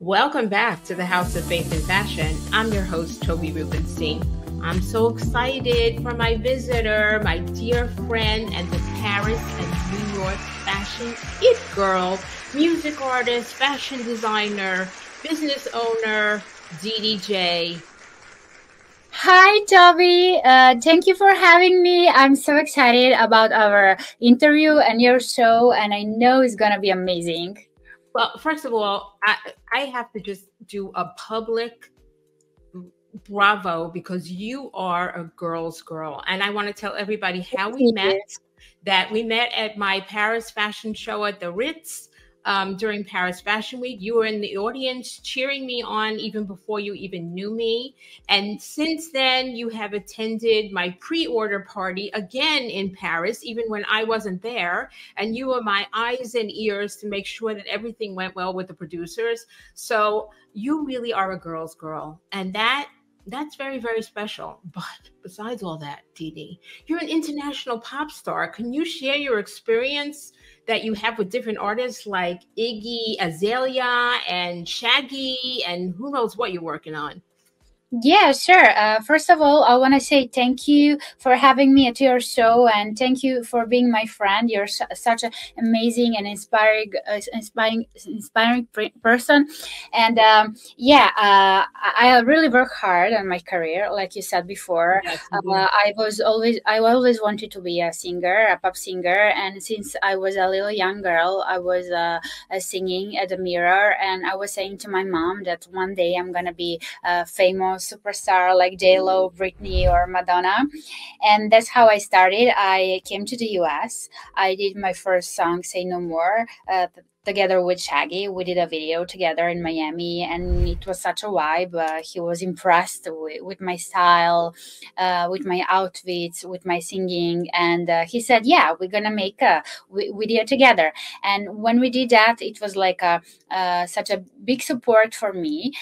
Welcome back to the House of Faith and Fashion. I'm your host, Toby Rubenstein. I'm so excited for my visitor, my dear friend, and the Paris and New York fashion it girl, music artist, fashion designer, business owner, DDJ. Hi, Toby. Thank you for having me. I'm so excited about our interview and your show, and I know it's going to be amazing. Well, first of all, I have to just do a public bravo because you are a girl's girl. And I want to tell everybody how we met, that we met at my Paris fashion show at the Ritz during Paris Fashion Week. You were in the audience cheering me on even before you even knew me. And since then, you have attended my pre-order party again in Paris, even when I wasn't there. And you were my eyes and ears to make sure that everything went well with the producers. So you really are a girl's girl. And that's very, very special. But besides all that, Dee, you're an international pop star. Can you share your experience that you have with different artists like Iggy Azalea and Shaggy and who knows what you're working on? Yeah, sure. First of all, I want to say thank you for having me at your show, and thank you for being my friend. You're such an amazing and inspiring person. And I really work hard on my career, like you said before. Yes, I always wanted to be a singer, a pop singer, and since I was a little young girl, I was singing at the mirror, and I was saying to my mom that one day I'm gonna be famous superstar like J-Lo, Britney, or Madonna. And that's how I started. I came to the US. I did my first song, Say No More, together with Shaggy. We did a video together in Miami, and it was such a vibe. He was impressed with my style, with my outfits, with my singing, and he said, "Yeah, we're gonna make a video together." And when we did that, it was like such a big support for me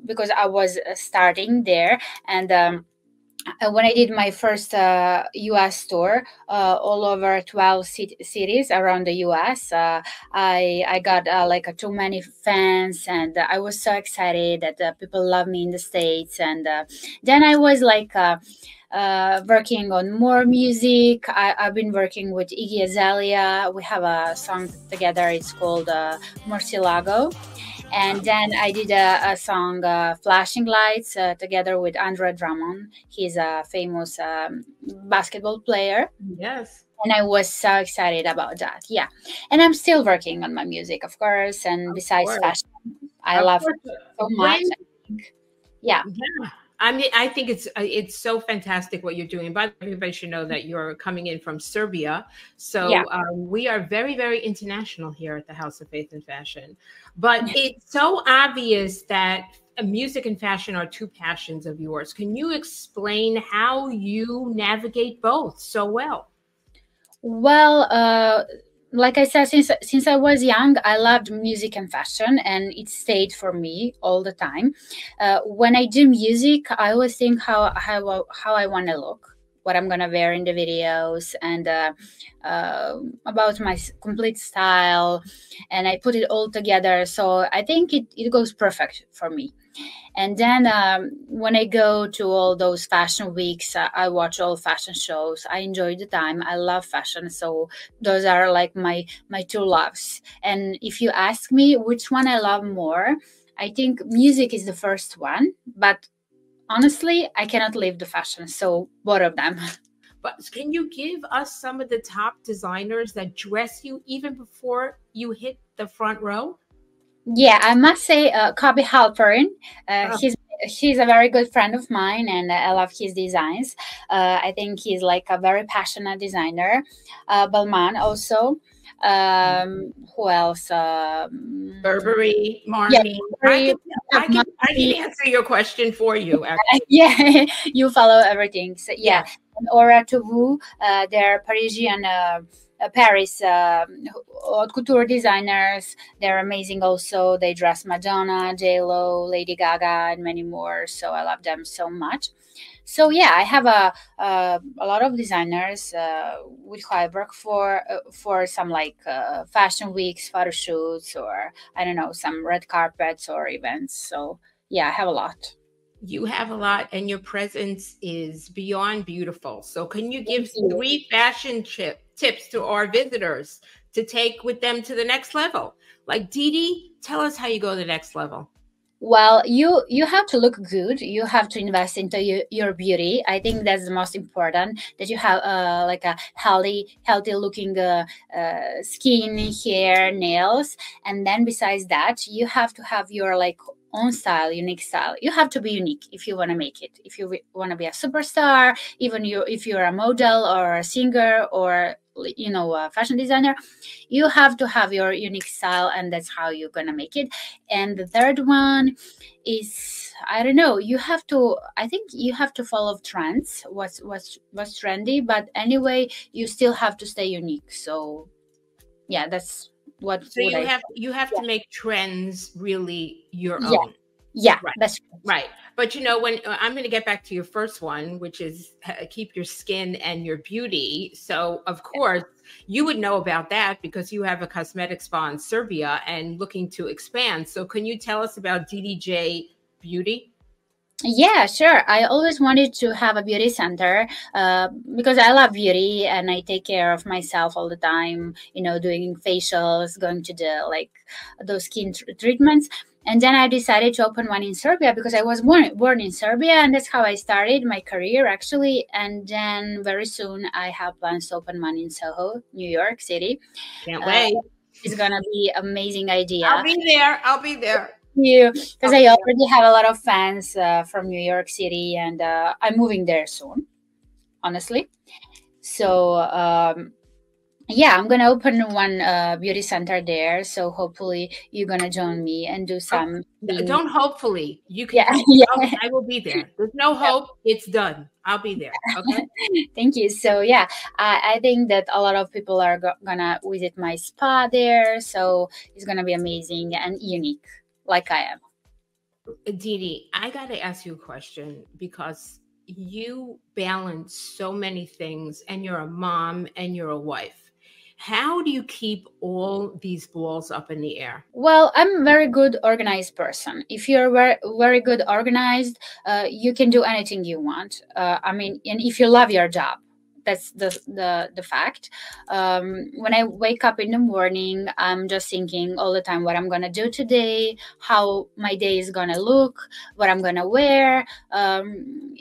because I was starting there, and when I did my first US tour, all over 12 cities around the US, I got too many fans, and I was so excited that people love me in the States. And then I was working on more music. I've been working with Iggy Azalea. We have a song together. It's called Murcielago. And then I did a song, Flashing Lights, together with Andre Drummond. He's a famous basketball player. Yes. And I was so excited about that. Yeah. And I'm still working on my music, of course. And besides fashion, I love it so much. Yeah. I mean, I think it's so fantastic what you're doing. By the way, everybody should know that you're coming in from Serbia. So Yeah. We are very, very international here at the House of Faith and Fashion. But it's so obvious that music and fashion are two passions of yours. Can you explain how you navigate both so well? Well, like I said, since I was young, I loved music and fashion, and it stayed for me all the time. When I do music, I always think how I want to look, what I'm gonna wear in the videos, and about my complete style, and I put it all together. So I think it goes perfect for me. And then when I go to all those fashion weeks, I watch all fashion shows. I enjoy the time. I love fashion. So those are like my two loves. And if you ask me which one I love more, I think music is the first one. But honestly, I cannot leave the fashion. So both of them. But can you give us some of the top designers that dress you even before you hit the front row? Yeah, I must say, Kobe Halperin. He's a very good friend of mine, and I love his designs. I think he's like a very passionate designer. Balmain also. Who else? Burberry, Marni. Yeah, I can answer your question for you. Actually. Yeah, you follow everything. So, yeah. Aura Tovu. They're Parisian. Paris haute couture designers. They're amazing also. They dress Madonna, J-Lo, Lady Gaga, and many more. So I love them so much. So yeah, I have a lot of designers with who I work for some like fashion weeks, photo shoots, or I don't know, some red carpets or events. So yeah, I have a lot. You have a lot, and your presence is beyond beautiful. So, can you give 3 fashion tips to our visitors to take with them to the next level? Like, Didi, tell us how you go to the next level. Well, you have to look good. You have to invest into your beauty. I think that's the most important. That you have like a healthy looking skin, hair, nails, and then besides that, you have to have your like own style, unique style. You have to be unique if you want to make it. If you want to be a superstar, even if you're a model or a singer or a fashion designer, you have to have your unique style, and that's how you're gonna make it. And the third one is, I don't know, I think you have to follow trends, what's trendy, but anyway you still have to stay unique. So yeah, that's what. So you have to make trends really your own. Yeah, right. That's right. But when I'm going to get back to your first one, which is keep your skin and your beauty. So of course you would know about that because you have a cosmetic spa in Serbia and looking to expand. So can you tell us about DDJ Beauty? Yeah, sure. I always wanted to have a beauty center because I love beauty and I take care of myself all the time, doing facials, going to those skin treatments. And then I decided to open one in Serbia because I was born in Serbia, and that's how I started my career actually. And then very soon I have plans to open one in Soho, New York City. Can't wait. It's going to be amazing idea. I'll be there. You, because I already have a lot of fans from New York City, and I'm moving there soon, honestly. So yeah, I'm gonna open one beauty center there. So hopefully you're gonna join me and do some. Don't hopefully. You can. Yeah. I will be there. There's no hope. It's done. I'll be there. Okay. Thank you. So yeah, I think that a lot of people are gonna visit my spa there. So it's gonna be amazing and unique, like I am. Didi, I gotta ask you a question because you balance so many things, and you're a mom and you're a wife. How do you keep all these balls up in the air? Well, I'm a very good organized person. If you're very, very good organized, you can do anything you want. And if you love your job, that's the fact. When I wake up in the morning, I'm just thinking all the time what I'm gonna do today, how my day is gonna look, what I'm gonna wear.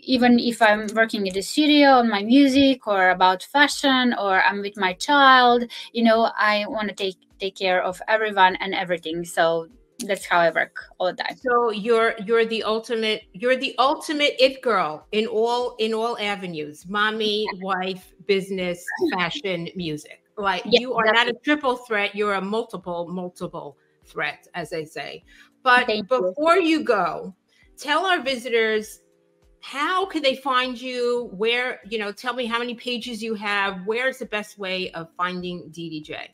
Even if I'm working in the studio on my music or about fashion, or I'm with my child, I want to take care of everyone and everything. So that's how I work all the time. So you're the ultimate it girl in all avenues: mommy, wife, business, fashion, music. Like you are not a triple threat, you're a multiple threat, as they say. But before you go, tell our visitors, how can they find you? Where, tell me how many pages you have. Where's the best way of finding DDJ?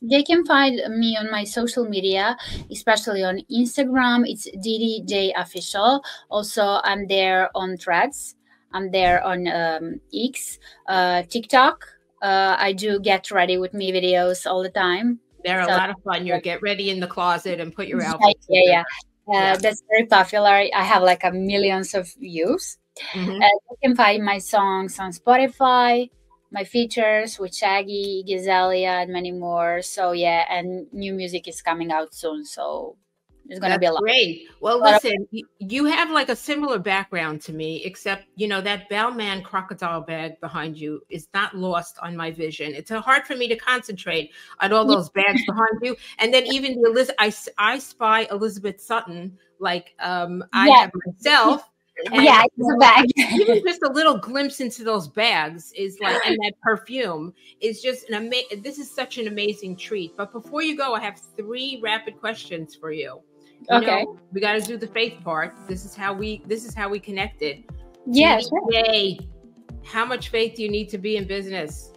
They can find me on my social media, especially on Instagram. It's DDJ Official. Also, I'm there on Threads. I'm there on X, TikTok. I do Get Ready With Me videos all the time. They're a lot of fun. You get ready in the closet and put your outfit. Yeah. That's very popular. I have like millions of views. Mm-hmm. You can find my songs on Spotify, my features with Shaggy, Gizelia, and many more. So yeah, and new music is coming out soon. So there's going to be a lot. Great. Well, listen, you have like a similar background to me, except, that Balmain crocodile bag behind you is not lost on my vision. It's hard for me to concentrate on all those bags behind you. And then even I spy Elizabeth Sutton, like I have myself. And it's a bag. Even just a little glimpse into those bags is like, and that perfume is just this is such an amazing treat. But before you go, I have 3 rapid questions for you. Okay. We got to do the faith part. This is how we connected. Yeah. DDJ, How much faith do you need to be in business?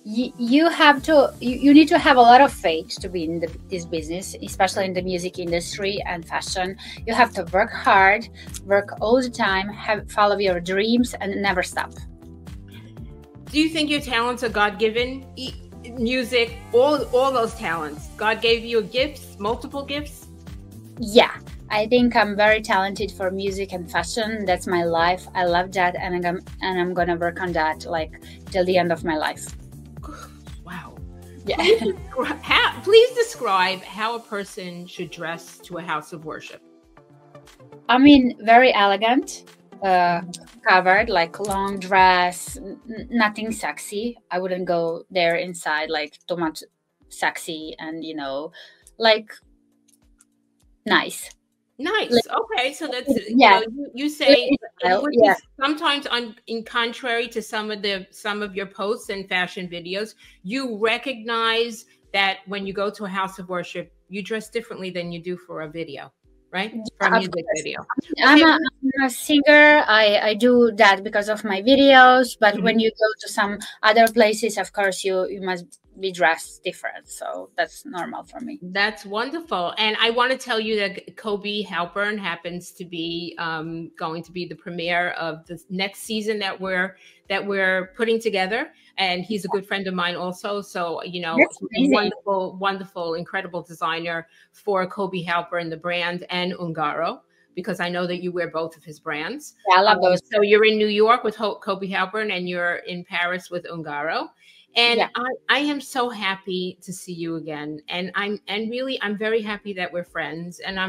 You have to, you need to have a lot of faith to be in this business, especially in the music industry and fashion. You have to work hard, work all the time, follow your dreams, and never stop. Do you think your talents are God-given? Music, all those talents, God gave you gifts, multiple gifts? Yeah, I think I'm very talented for music and fashion. That's my life. I love that, and I'm gonna work on that like till the end of my life. Wow. Yeah. Please describe how a person should dress to a house of worship. I mean, very elegant, covered, like long dress, nothing sexy. I wouldn't go there inside like too much sexy and, like nice. Nice. Like, okay, so that's yeah. You say Yeah. Sometimes in contrary to some of your posts and fashion videos, you recognize that when you go to a house of worship, you dress differently than you do for a video, right? For a music video. I'm a singer. I do that because of my videos, but when you go to some other places, of course, you must be dressed different. So that's normal for me. That's wonderful. And I want to tell you that Kobe Halpern happens to be going to be the premiere of the next season that we're putting together. And he's a good friend of mine also. So, wonderful, wonderful, incredible designer for Kobe Halpern, the brand, and Ungaro, because I know that you wear both of his brands. Yeah, I love those. So you're in New York with Kobe Halpern and you're in Paris with Ungaro. And yeah. I am so happy to see you again. And I'm very happy that we're friends. And I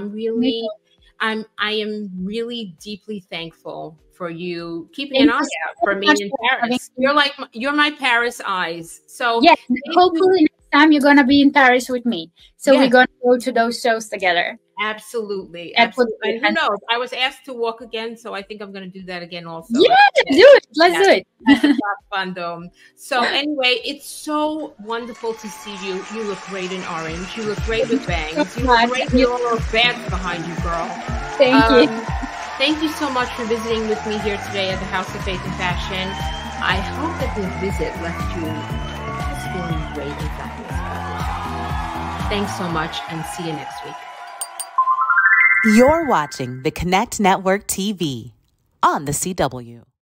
am really deeply thankful for you keeping an eye out for me in Paris. You're my Paris eyes. So yeah, hopefully next time you're gonna be in Paris with me. So we're gonna go to those shows together. Absolutely. And who knows? I was asked to walk again, so I think I'm going to do that again also. Yeah, do it. Let's do it. Fun. So anyway, it's so wonderful to see you. You look great in orange. You look great with bangs. You look great with all those bags behind you, girl. Thank you. Thank you so much for visiting with me here today at the House of Faith and Fashion. I hope that this visit left you just feeling great and fabulous. Thanks so much, and see you next week. You're watching the Connect Network TV on the CW.